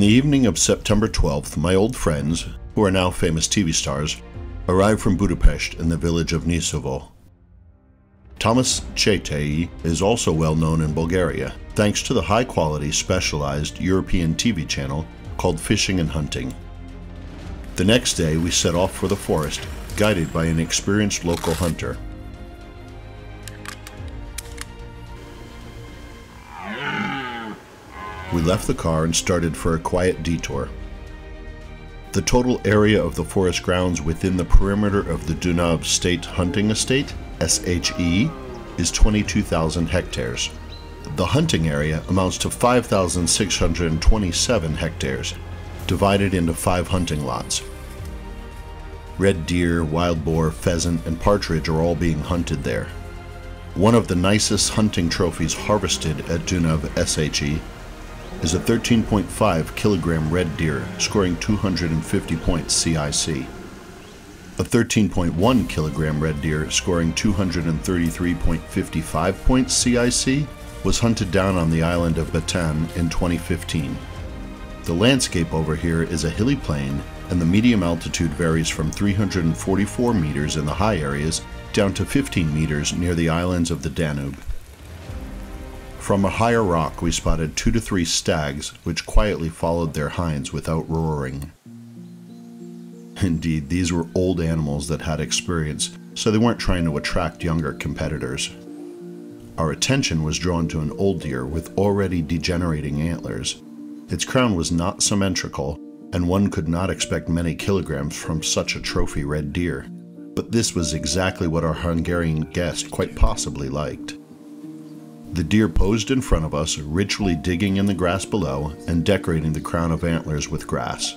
the evening of September 12th, my old friends, who are now famous TV stars, arrived from Budapest in the village of Nisovo. Thomas Csetei is also well known in Bulgaria, thanks to the high-quality, specialized European TV channel called Fishing and Hunting. The next day, we set off for the forest, guided by an experienced local hunter. We left the car and started for a quiet detour. The total area of the forest grounds within the perimeter of the Dunav State Hunting Estate, SHE, is 22,000 hectares. The hunting area amounts to 5,627 hectares, divided into 5 hunting lots. Red deer, wild boar, pheasant, and partridge are all being hunted there. One of the nicest hunting trophies harvested at Dunav SHE is a 13.5 kilogram red deer scoring 250 points CIC. A 13.1 kilogram red deer scoring 233.55 points CIC was hunted down on the island of Batan in 2015. The landscape over here is a hilly plain, and the medium altitude varies from 344 meters in the high areas down to 15 meters near the islands of the Danube. From a higher rock we spotted 2 to 3 stags which quietly followed their hinds without roaring. Indeed, these were old animals that had experience, so they weren't trying to attract younger competitors. Our attention was drawn to an old deer with already degenerating antlers. Its crown was not symmetrical, and one could not expect many kilograms from such a trophy red deer. But this was exactly what our Hungarian guest quite possibly liked. The deer posed in front of us, ritually digging in the grass below and decorating the crown of antlers with grass.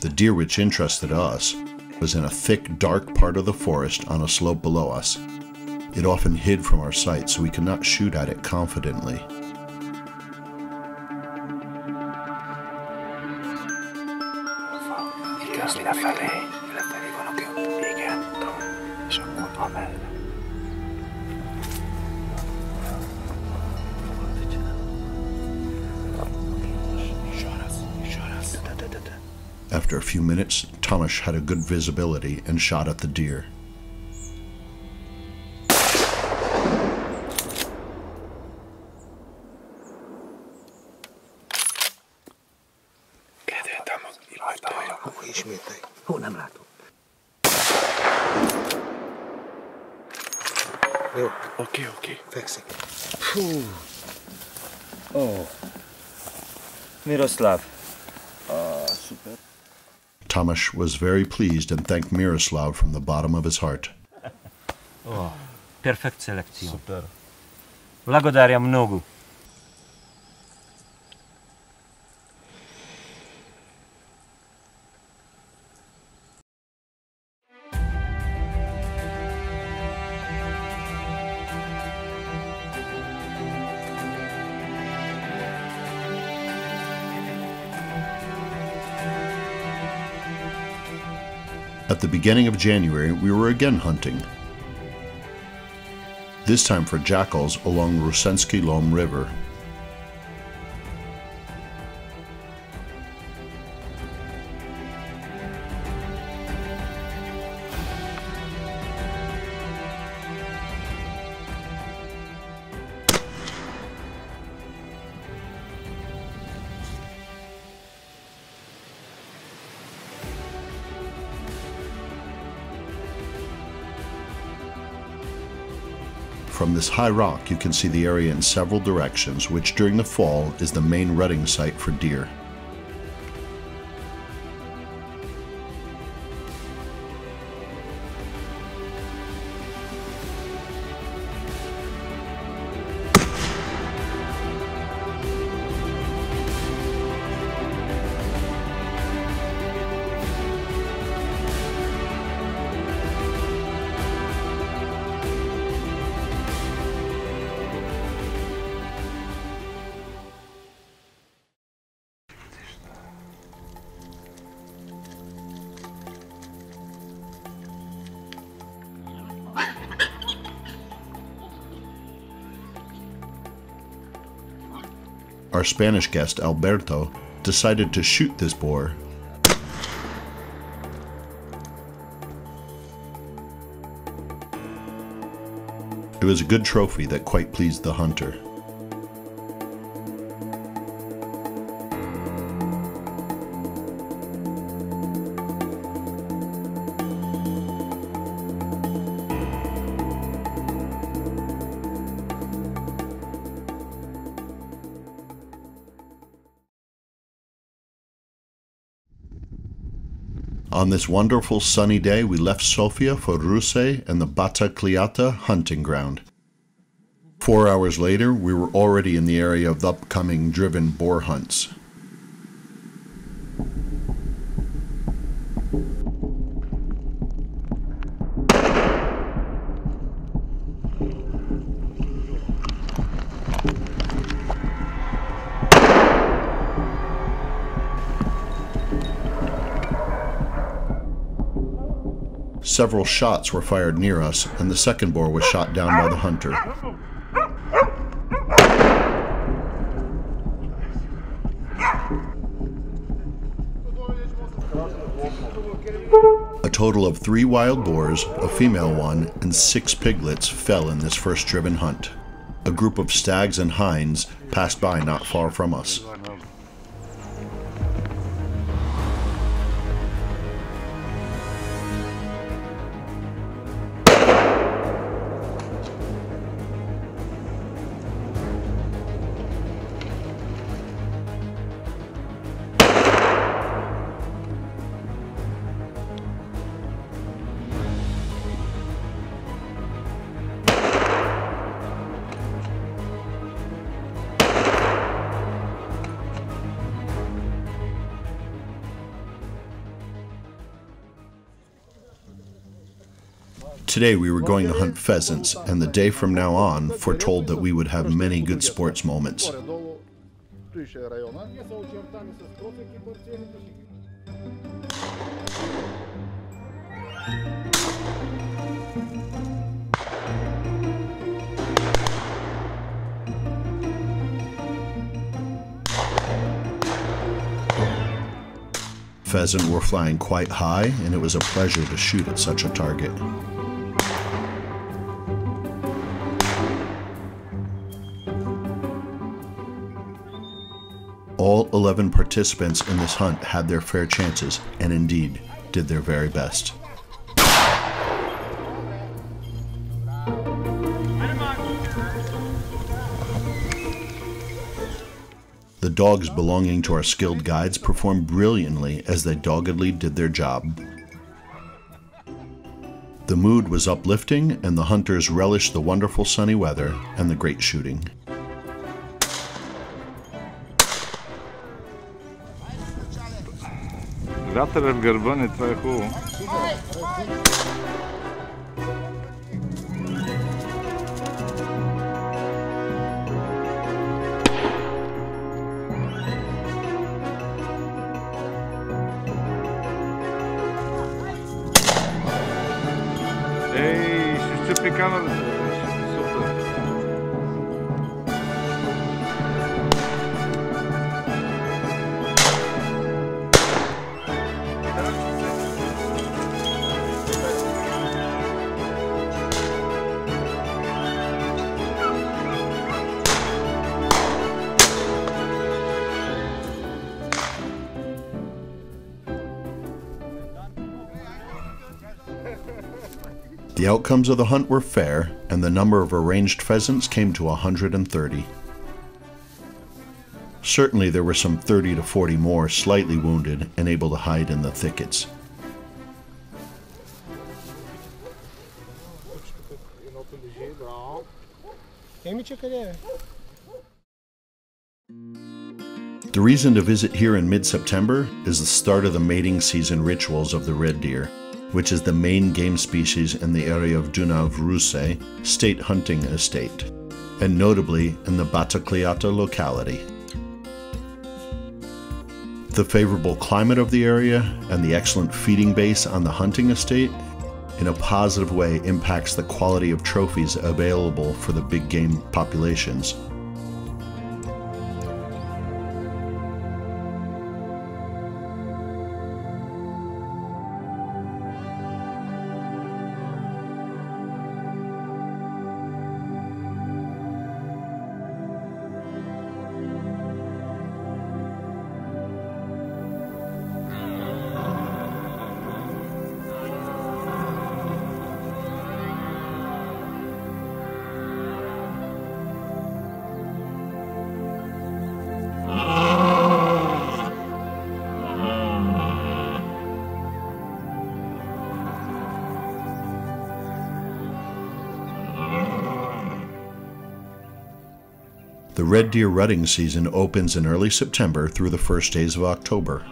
The deer which interested us was in a thick, dark part of the forest on a slope below us. It often hid from our sight, so we could not shoot at it confidently. After a few minutes, Thomas had a good visibility and shot at the deer. Oké. Fekszik. Fú. Oh. Miroslav. Super. Thomas was very pleased and thanked Miroslav from the bottom of his heart. Perfect selekcja. Super. Благодаря много. At the beginning of January, we were again hunting. This time for jackals along Rusensky Lom River. From this high rock, you can see the area in several directions, which during the fall is the main rutting site for deer. our Spanish guest Alberto decided to shoot this boar. It was a good trophy that quite pleased the hunter. On this wonderful sunny day, we left Sofia for Russe and the Bata hunting ground. 4 hours later, we were already in the area of the upcoming driven boar hunts. Several shots were fired near us, and the second boar was shot down by the hunter. A total of 3 wild boars, a female one, and 6 piglets fell in this first driven hunt. A group of stags and hinds passed by not far from us. Today we were going to hunt pheasants, and the day from now on foretold that we would have many good sports moments. Pheasant were flying quite high, and it was a pleasure to shoot at such a target. All 11 participants in this hunt had their fair chances, and indeed did their very best. The dogs belonging to our skilled guides performed brilliantly as they doggedly did their job. The mood was uplifting, and the hunters relished the wonderful sunny weather and the great shooting. Вятъра в гърба ни, това е хубаво. Ей, ще сцепи камерата. Супер. The outcomes of the hunt were fair, and the number of arranged pheasants came to 130. Certainly there were some 30 to 40 more slightly wounded and able to hide in the thickets. The reason to visit here in mid-September is the start of the mating season rituals of the red deer, which is the main game species in the area of Dunav-Russe State Hunting Estate, and notably in the Bata locality. The favorable climate of the area and the excellent feeding base on the hunting estate in a positive way impacts the quality of trophies available for the big game populations. The red deer rutting season opens in early September through the first days of October.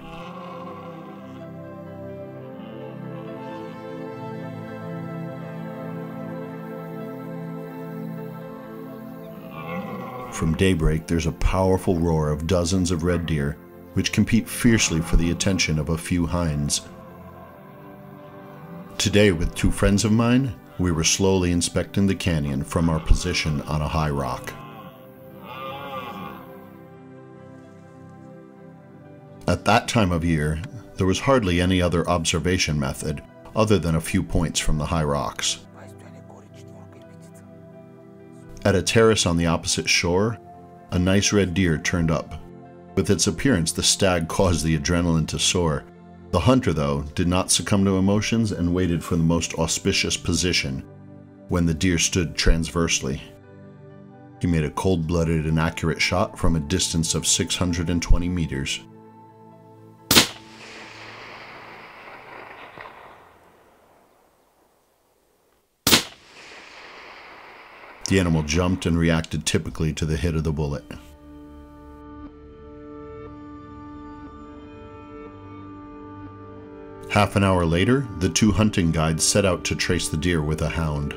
From daybreak, there's a powerful roar of dozens of red deer, which compete fiercely for the attention of a few hinds. Today, with two friends of mine, we were slowly inspecting the canyon from our position on a high rock. At that time of year, there was hardly any other observation method other than a few points from the high rocks. At a terrace on the opposite shore, a nice red deer turned up. With its appearance, the stag caused the adrenaline to soar. The hunter, though, did not succumb to emotions and waited for the most auspicious position when the deer stood transversely. He made a cold-blooded and accurate shot from a distance of 620 meters. The animal jumped and reacted typically to the hit of the bullet. Half an hour later, the two hunting guides set out to trace the deer with a hound.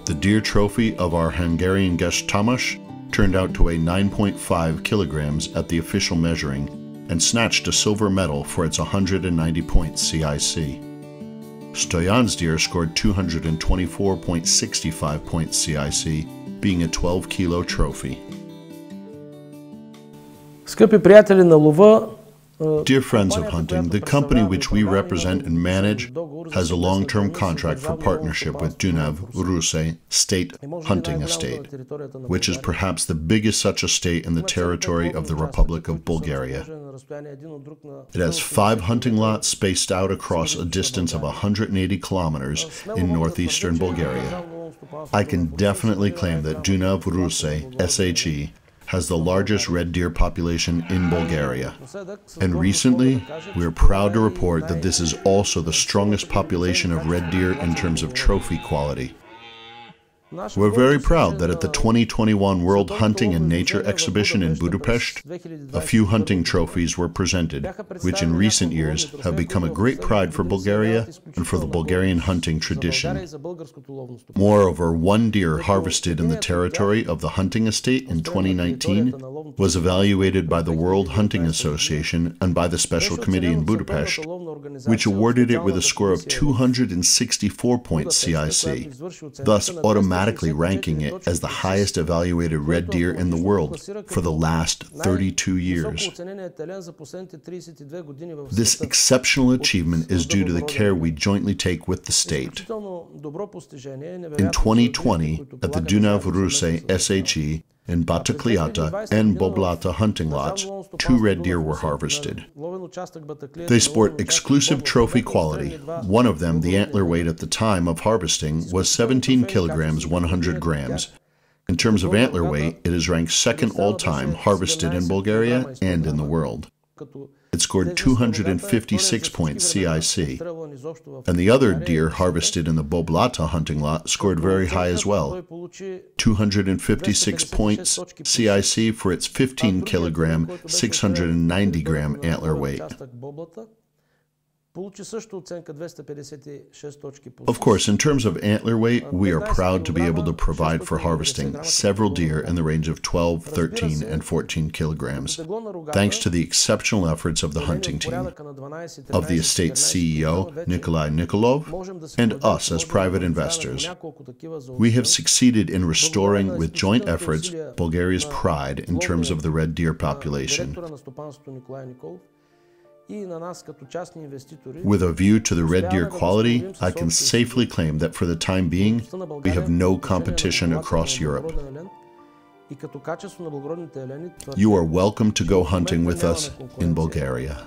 The deer trophy of our Hungarian guest Tamás turned out to weigh 9.5 kilograms at the official measuring and snatched a silver medal for its 190 points CIC. Stoyan's deer scored 224.65 points CIC, being a 12-kilo trophy. Скъпи приятели на лова, Dear friends of hunting, the company which we represent and manage has a long-term contract for partnership with Duniat Rusei State Hunting Estate, which is perhaps the biggest such estate in the territory of the Republic of Bulgaria. It has 5 hunting lots spaced out across a distance of 180 kilometers in northeastern Bulgaria. I can definitely claim that Duniat Rusei SHE has the largest red deer population in Bulgaria. And recently, we are proud to report that this is also the strongest population of red deer in terms of trophy quality. We're very proud that at the 2021 World Hunting and Nature Exhibition in Budapest, a few hunting trophies were presented, which in recent years have become a great pride for Bulgaria and for the Bulgarian hunting tradition. Moreover, one deer harvested in the territory of the hunting estate in 2019 was evaluated by the World Hunting Association and by the Special Committee in Budapest, which awarded it with a score of 264 points CIC, thus automatically ranking it as the highest evaluated red deer in the world for the last 32 years. This exceptional achievement is due to the care we jointly take with the state. In 2020, at the Duniat Rusei SHE in Batacliata and Boblata hunting lots, 2 red deer were harvested. They sport exclusive trophy quality. One of them, the antler weight at the time of harvesting, was 17 kilograms 100 grams. In terms of antler weight, it is ranked second all-time harvested in Bulgaria and in the world. It scored 256 points CIC, and the other deer harvested in the Boblata hunting lot scored very high as well, 256 points CIC for its 15 kilogram, 690 gram antler weight. Of course, in terms of antler weight, we are proud to be able to provide for harvesting several deer in the range of 12, 13, and 14 kilograms, thanks to the exceptional efforts of the hunting team, of the estate's CEO, Nikolai Nikolov, and us as private investors. We have succeeded in restoring, with joint efforts, Bulgaria's pride in terms of the red deer population. With a view to the red deer quality, I can safely claim that for the time being, we have no competition across Europe. You are welcome to go hunting with us in Bulgaria.